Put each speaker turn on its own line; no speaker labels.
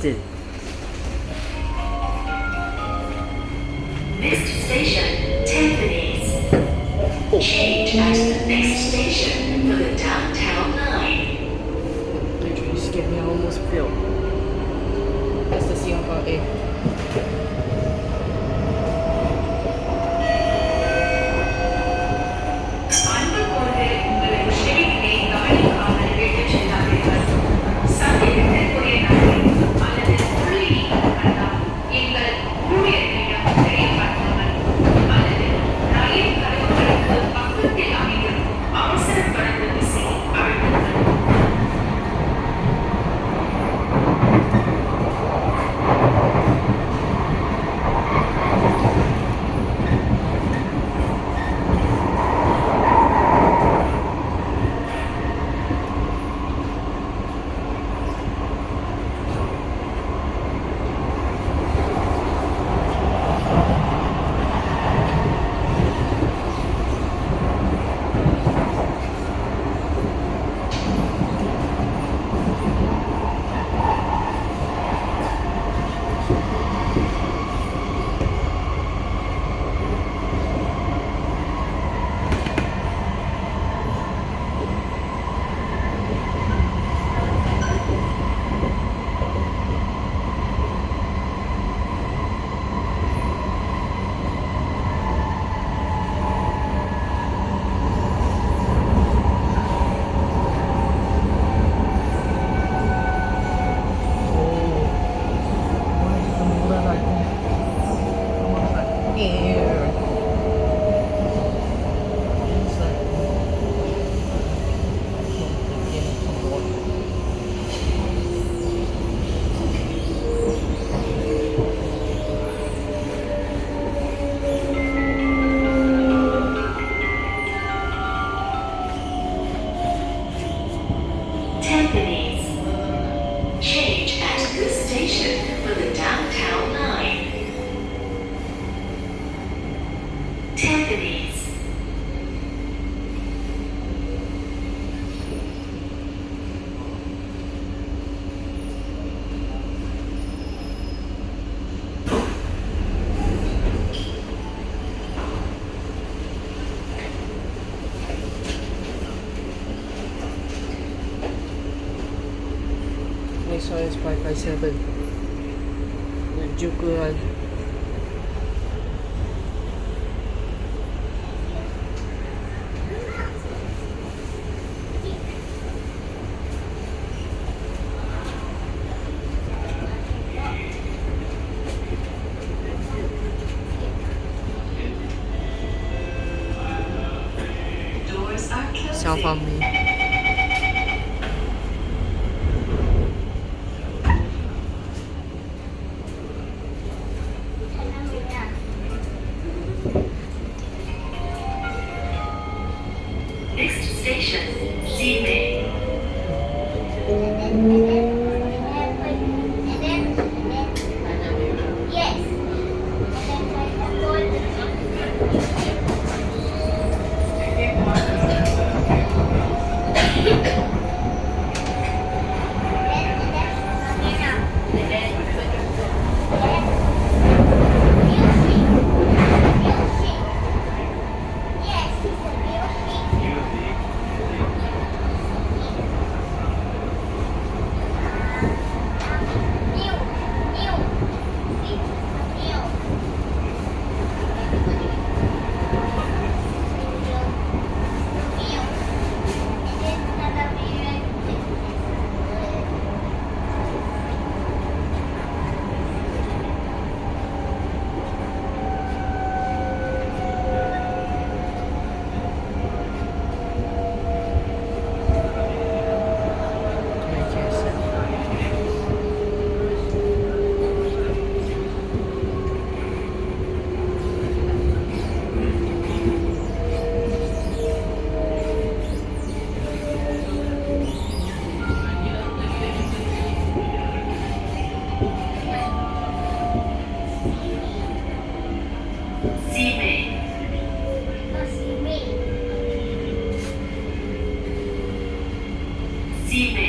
still.
Next station, Tampines. Change at the next station for the downtown line.
Literally scared me. I almost fell. That's the Sion Park A.
அன்புக்கூர்ந்து உங்களை செவிகளை கவனிக்காமல் விட்டுச் செல்லாதீர்கள். சந்தேகத்திற்குரிய நபரை அல்லது புள்ளியை கண்டால் எங்கள் ஊழியர்களிடம் தெரியப்படுத்தாமல் அல்லது ரயில் கதவுகளுக்கு பக்கத்தில் அமைந்திருக்கும் அவசர தொடர்பு விசையை அழுத்துங்கள். Tampines. Change at this station for the downtown line. Tampines.
Next one is 557. Jukuran.
Doors are closing.
South Army.
Next station, Ximei. Ximei.